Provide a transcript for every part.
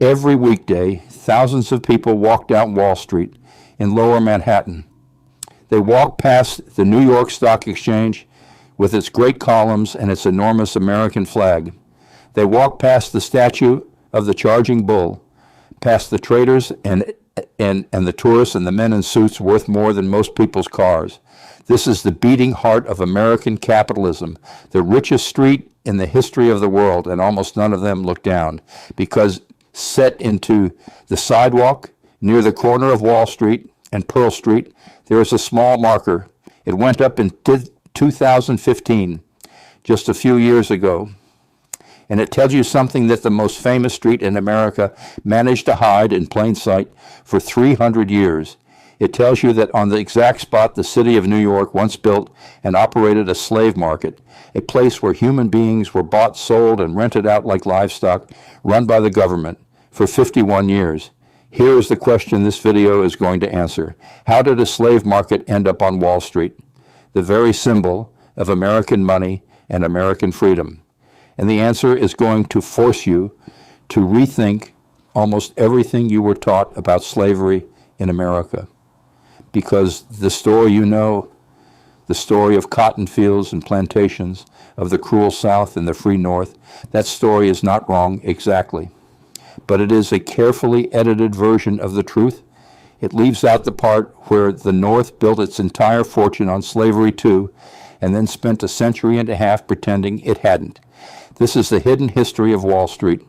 Every weekday, thousands of people walked down Wall Street in lower Manhattan. They walked past the New York Stock Exchange with its great columns and its enormous American flag. They walked past the statue of the Charging Bull, past the traders and the tourists and the men in suits worth more than most people's cars. This is the beating heart of American capitalism, the richest street in the history of the world, and almost none of them look down, because set into the sidewalk near the corner of Wall Street and Pearl Street, there is a small marker. It went up in 2015, just a few years ago. And it tells you something that the most famous street in America managed to hide in plain sight for 300 years. It tells you that on the exact spot the city of New York once built and operated a slave market, a place where human beings were bought, sold, and rented out like livestock, run by the government for 51 years. Here is the question this video is going to answer. How did a slave market end up on Wall Street, the very symbol of American money and American freedom? And the answer is going to force you to rethink almost everything you were taught about slavery in America. Because the story you know, the story of cotton fields and plantations, of the cruel South and the free North, that story is not wrong exactly. But it is a carefully edited version of the truth. It leaves out the part where the North built its entire fortune on slavery too, and then spent a century and a half pretending it hadn't. This is the hidden history of Wall Street,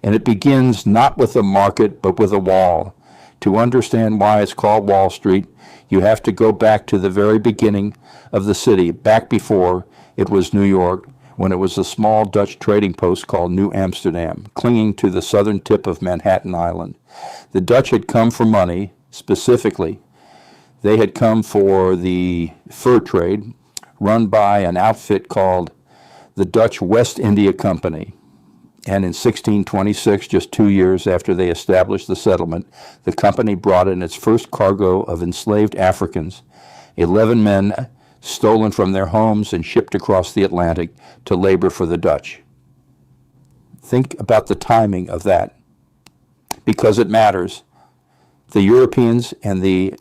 and it begins not with a market, but with a wall. To understand why it's called Wall Street, you have to go back to the very beginning of the city, back before it was New York, when it was a small Dutch trading post called New Amsterdam, clinging to the southern tip of Manhattan Island. The Dutch had come for money, specifically. They had come for the fur trade, run by an outfit called the Dutch West India Company. And in 1626, just 2 years after they established the settlement, the company brought in its first cargo of enslaved Africans, 11 men stolen from their homes and shipped across the Atlantic to labor for the Dutch. Think about the timing of that, because it matters. The Europeans and the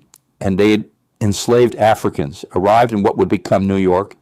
enslaved Africans arrived in what would become New York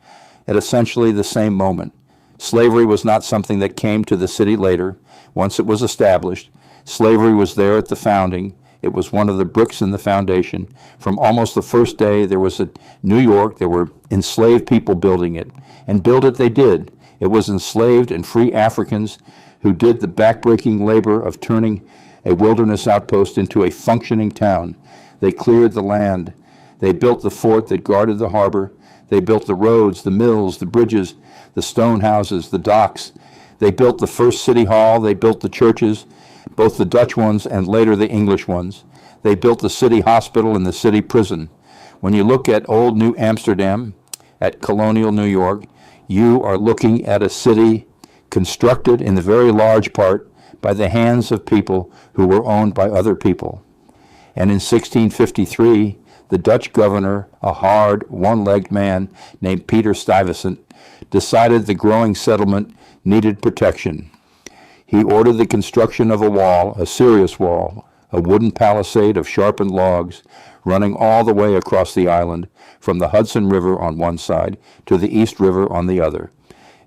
at essentially the same moment. Slavery was not something that came to the city later. Once it was established, slavery was there at the founding. It was one of the bricks in the foundation. From almost the first day, there was a New York, there were enslaved people building it. And build it they did. It was enslaved and free Africans who did the backbreaking labor of turning a wilderness outpost into a functioning town. They cleared the land. They built the fort that guarded the harbor. They built the roads, the mills, the bridges, the stone houses, the docks. They built the first city hall. They built the churches, both the Dutch ones and later the English ones. They built the city hospital and the city prison. When you look at old New Amsterdam, at colonial New York, you are looking at a city constructed in the very large part by the hands of people who were owned by other people. And in 1653, the Dutch governor, a hard, one-legged man named Peter Stuyvesant, decided the growing settlement needed protection. He ordered the construction of a wall, a serious wall, a wooden palisade of sharpened logs running all the way across the island from the Hudson River on one side to the East River on the other.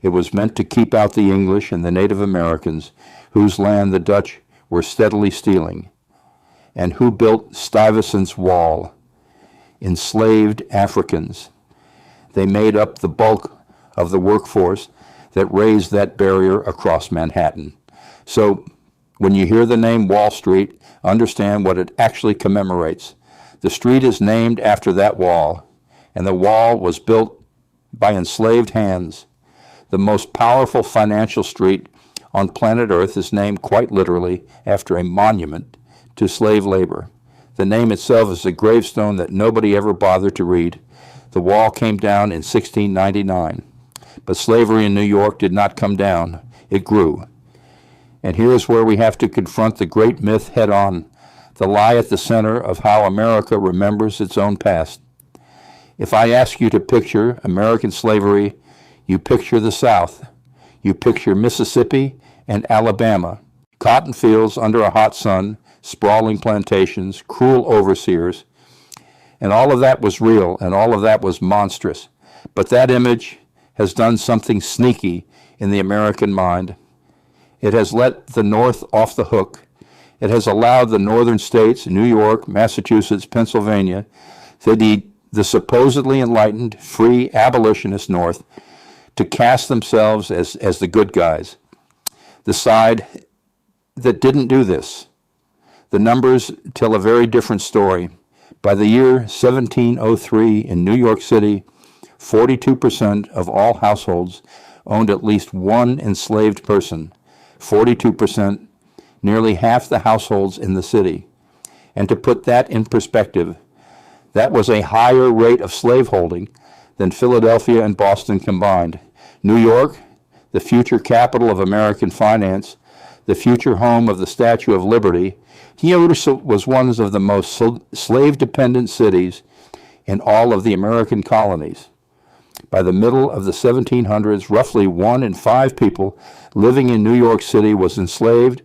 It was meant to keep out the English and the Native Americans, whose land the Dutch were steadily stealing. And who built Stuyvesant's wall? Enslaved Africans. They made up the bulk of the workforce that raised that barrier across Manhattan. So when you hear the name Wall Street, understand what it actually commemorates. The street is named after that wall, and the wall was built by enslaved hands. The most powerful financial street on planet Earth is named quite literally after a monument to slave labor. The name itself is a gravestone that nobody ever bothered to read. The wall came down in 1699. But slavery in New York did not come down. It grew. And here is where we have to confront the great myth head on, the lie at the center of how America remembers its own past. If I ask you to picture American slavery, you picture the South. You picture Mississippi and Alabama, Cotton fields under a hot sun, sprawling plantations, cruel overseers, and all of that was real, and all of that was monstrous. But that image has done something sneaky in the American mind. It has let the North off the hook. It has allowed the northern states, New York, Massachusetts, Pennsylvania, the supposedly enlightened, free abolitionist North, to cast themselves as the good guys. The side that didn't do this. The numbers tell a very different story. By the year 1703 in New York City, 42% of all households owned at least one enslaved person. 42%, nearly half the households in the city. And to put that in perspective, that was a higher rate of slaveholding than Philadelphia and Boston combined. New York, the future capital of American finance, the future home of the Statue of Liberty, here was one of the most slave-dependent cities in all of the American colonies. By the middle of the 1700s, roughly 1 in 5 people living in New York City was enslaved.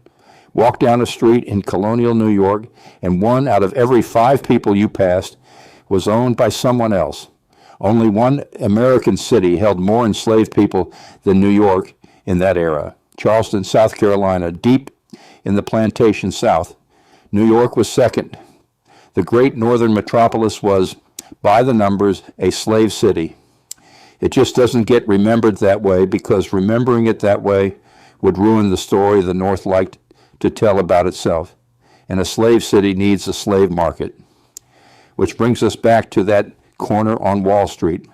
Walk down a street in colonial New York, and 1 out of every 5 people you passed was owned by someone else. Only one American city held more enslaved people than New York in that era. Charleston, South Carolina, deep in the plantation South. New York was second. The great northern metropolis was, by the numbers, a slave city. It just doesn't get remembered that way because remembering it that way would ruin the story the North liked to tell about itself. And a slave city needs a slave market. Which brings us back to that corner on Wall Street.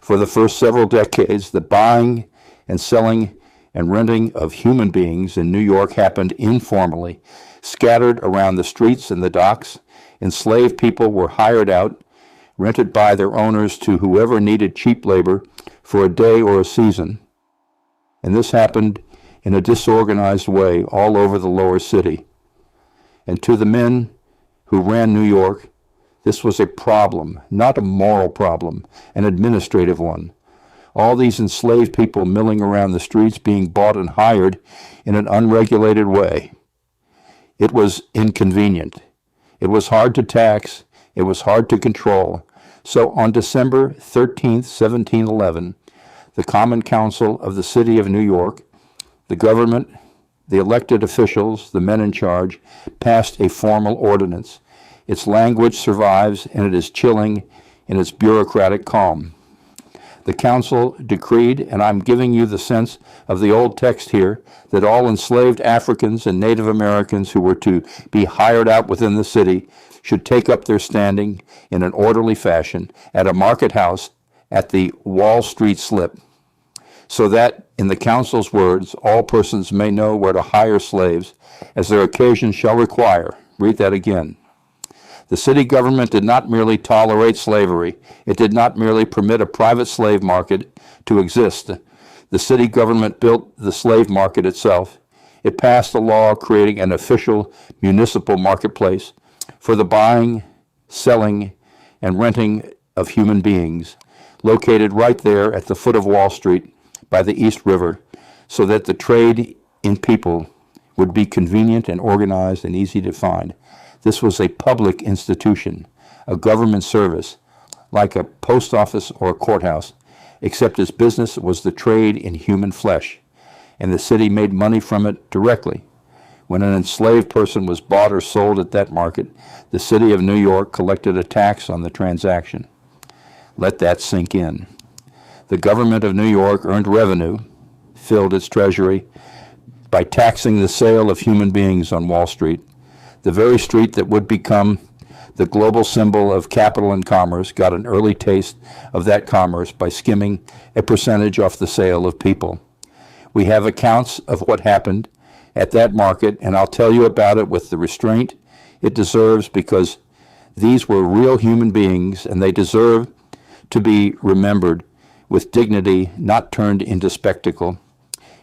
For the first several decades, the buying and selling and renting of human beings in New York happened informally, scattered around the streets and the docks. Enslaved people were hired out, rented by their owners to whoever needed cheap labor for a day or a season. And this happened in a disorganized way all over the lower city. And to the men who ran New York, this was a problem, not a moral problem, an administrative one. All these enslaved people milling around the streets being bought and hired in an unregulated way. It was inconvenient. It was hard to tax. It was hard to control. So on December 13th, 1711, the Common Council of the City of New York, the government, the elected officials, the men in charge, passed a formal ordinance. Its language survives, and it is chilling in its bureaucratic calm. The council decreed, and I'm giving you the sense of the old text here, that all enslaved Africans and Native Americans who were to be hired out within the city should take up their standing in an orderly fashion at a market house at the Wall Street slip, so that, in the council's words, all persons may know where to hire slaves, as their occasion shall require. Read that again. The city government did not merely tolerate slavery. It did not merely permit a private slave market to exist. The city government built the slave market itself. It passed a law creating an official municipal marketplace for the buying, selling, and renting of human beings, located right there at the foot of Wall Street by the East River, so that the trade in people would be convenient and organized and easy to find. This was a public institution, a government service, like a post office or a courthouse, except its business was the trade in human flesh, and the city made money from it directly. When an enslaved person was bought or sold at that market, the city of New York collected a tax on the transaction. Let that sink in. The government of New York earned revenue, filled its treasury, by taxing the sale of human beings on Wall Street, the very street that would become the global symbol of capital and commerce. Got an early taste of that commerce by skimming a percentage off the sale of people. We have accounts of what happened at that market, and I'll tell you about it with the restraint it deserves, because these were real human beings, and they deserve to be remembered with dignity, not turned into spectacle.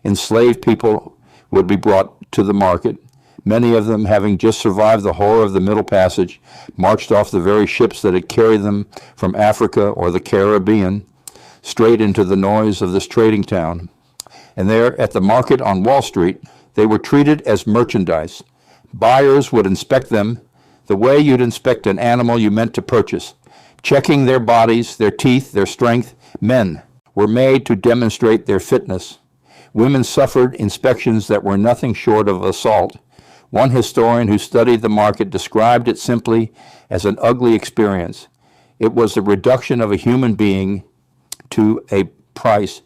Enslaved people would be brought to the market, many of them having just survived the horror of the Middle Passage, marched off the very ships that had carried them from Africa or the Caribbean straight into the noise of this trading town. And there at the market on Wall Street, They were treated as merchandise. Buyers would inspect them the way you'd inspect an animal you meant to purchase, checking their bodies, their teeth, their strength. Men were made to demonstrate their fitness. Women suffered inspections that were nothing short of assault. One historian who studied the market described it simply as an ugly experience. It was the reduction of a human being to a price,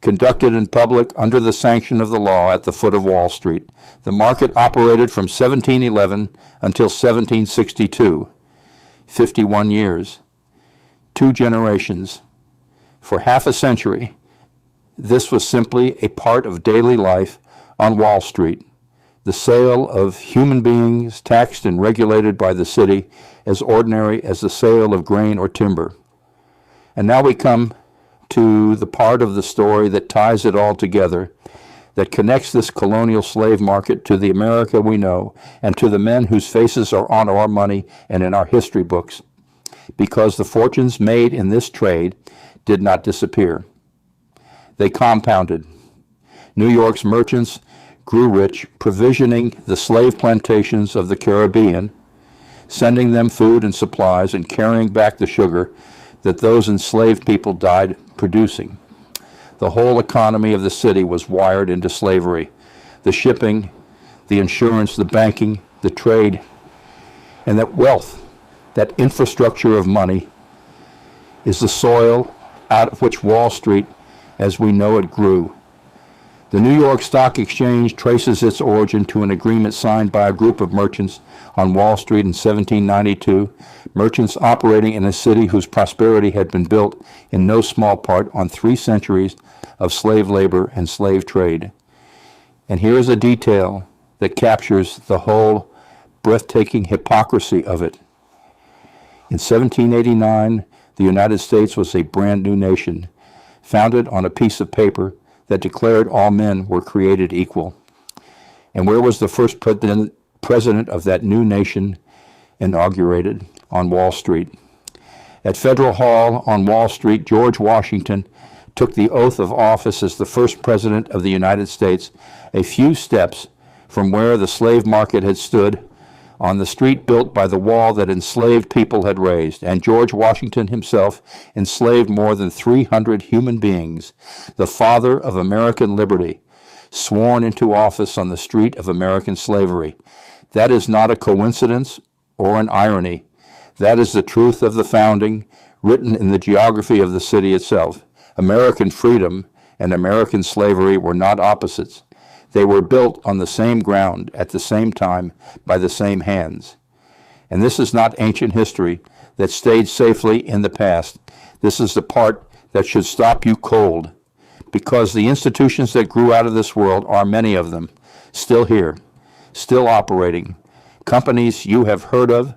conducted in public under the sanction of the law at the foot of Wall Street. The market operated from 1711 until 1762, 51 years, 2 generations. For half a century, this was simply a part of daily life on Wall Street, the sale of human beings taxed and regulated by the city as ordinary as the sale of grain or timber. And now we come to the part of the story that ties it all together, that connects this colonial slave market to the America we know and to the men whose faces are on our money and in our history books, because the fortunes made in this trade did not disappear. They compounded. New York's merchants grew rich, provisioning the slave plantations of the Caribbean, sending them food and supplies, and carrying back the sugar that those enslaved people died producing. The whole economy of the city was wired into slavery. The shipping, the insurance, the banking, the trade, and that wealth, that infrastructure of money, is the soil out of which Wall Street, as we know it, grew. The New York Stock Exchange traces its origin to an agreement signed by a group of merchants on Wall Street in 1792, merchants operating in a city whose prosperity had been built in no small part on 3 centuries of slave labor and slave trade. And here is a detail that captures the whole breathtaking hypocrisy of it. In 1789, the United States was a brand new nation, founded on a piece of paper that declared all men were created equal. And where was the first president of that new nation inaugurated? On Wall Street. At Federal Hall on Wall Street, George Washington took the oath of office as the first president of the United States, a few steps from where the slave market had stood, on the street built by the wall that enslaved people had raised. And George Washington himself enslaved more than 300 human beings, the father of American liberty, sworn into office on the street of American slavery. That is not a coincidence or an irony. That is the truth of the founding, written in the geography of the city itself. American freedom and American slavery were not opposites. They were built on the same ground at the same time by the same hands. And this is not ancient history that stayed safely in the past. This is the part that should stop you cold, because the institutions that grew out of this world are many of them still here, still operating. Companies you have heard of,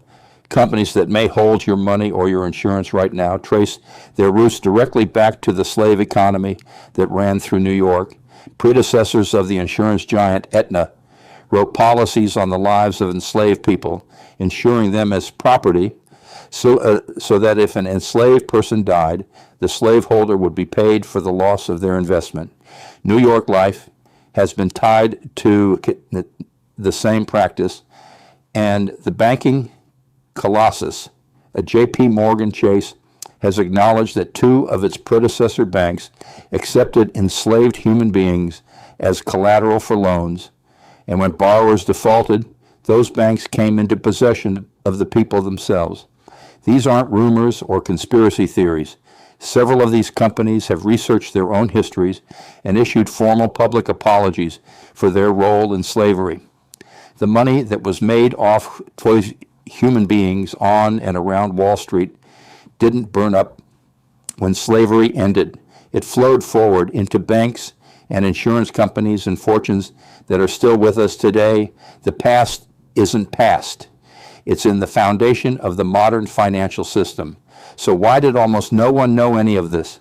companies that may hold your money or your insurance right now, trace their roots directly back to the slave economy that ran through New York. Predecessors of the insurance giant Aetna wrote policies on the lives of enslaved people, insuring them as property, so that if an enslaved person died, the slaveholder would be paid for the loss of their investment. New York life has been tied to the same practice, and the banking colossus, a J.P. Morgan Chase, has acknowledged that 2 of its predecessor banks accepted enslaved human beings as collateral for loans, and when borrowers defaulted, those banks came into possession of the people themselves. These aren't rumors or conspiracy theories. Several of these companies have researched their own histories and issued formal public apologies for their role in slavery. The money that was made off human beings on and around Wall Street didn't burn up when slavery ended. It flowed forward into banks and insurance companies and fortunes that are still with us today. The past isn't past. It's in the foundation of the modern financial system. So why did almost no one know any of this?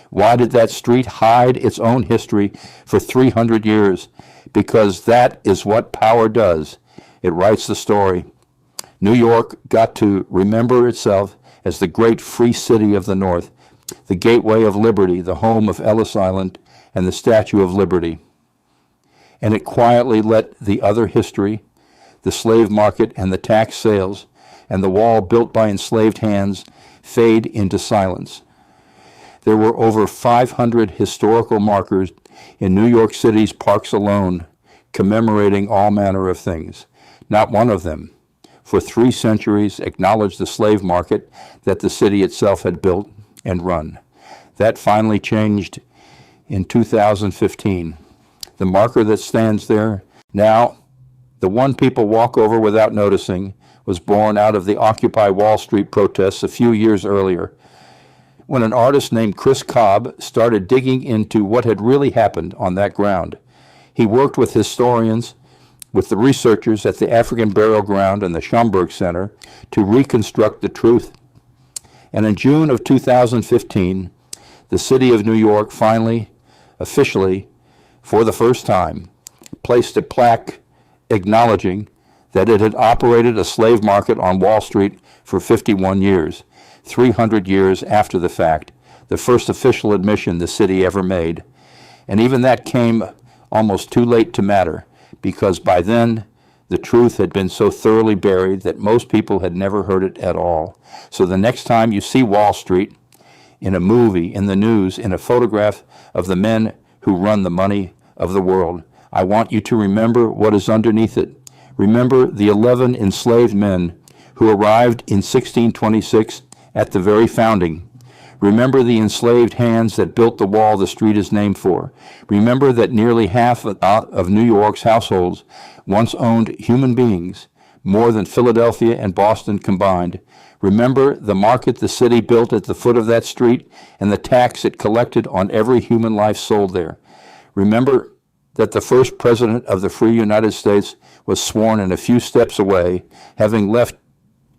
Why did that street hide its own history for 300 years? Because that is what power does. It writes the story. New York got to remember itself as the great free city of the North, the gateway of liberty, the home of Ellis Island and the Statue of Liberty. and it quietly let the other history, the slave market and the tax sales, and the wall built by enslaved hands fade into silence. There were over 500 historical markers in New York City's parks alone commemorating all manner of things. Not one of them, for 3 centuries, acknowledged the slave market that the city itself had built and run. That finally changed in 2015. The marker that stands there now, the one people walk over without noticing, was born out of the Occupy Wall Street protests a few years earlier, when an artist named Chris Cobb started digging into what had really happened on that ground. He worked with historians, with the researchers at the African Burial Ground and the Schomburg Center to reconstruct the truth. And in June of 2015, the city of New York finally, officially, for the first time, placed a plaque acknowledging that it had operated a slave market on Wall Street for 51 years, 300 years after the fact, the first official admission the city ever made. And even that came almost too late to matter, because by then the truth had been so thoroughly buried that most people had never heard it at all. So the next time you see Wall Street, in a movie, in the news, in a photograph of the men who run the money of the world, I want you to remember what is underneath it. Remember the 11 enslaved men who arrived in 1626 at the very founding. Remember the enslaved hands that built the wall the street is named for. Remember that nearly half of New York's households once owned human beings, more than Philadelphia and Boston combined. Remember the market the city built at the foot of that street and the tax it collected on every human life sold there. Remember that the first president of the free United States was sworn in a few steps away, having left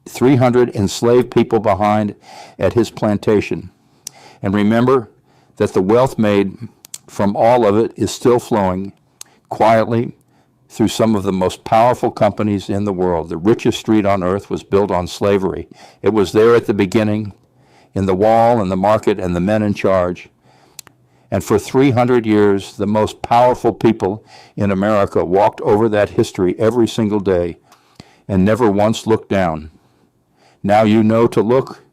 300 enslaved people behind at his plantation. And remember that the wealth made from all of it is still flowing quietly through some of the most powerful companies in the world. The richest street on earth was built on slavery. It was there at the beginning, in the wall and the market and the men in charge. And for 300 years, the most powerful people in America walked over that history every single day and never once looked down. Now you know to look,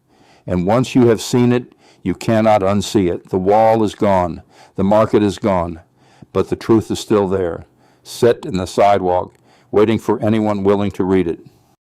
and once you have seen it, you cannot unsee it. The wall is gone. The market is gone. But the truth is still there, set in the sidewalk, waiting for anyone willing to read it.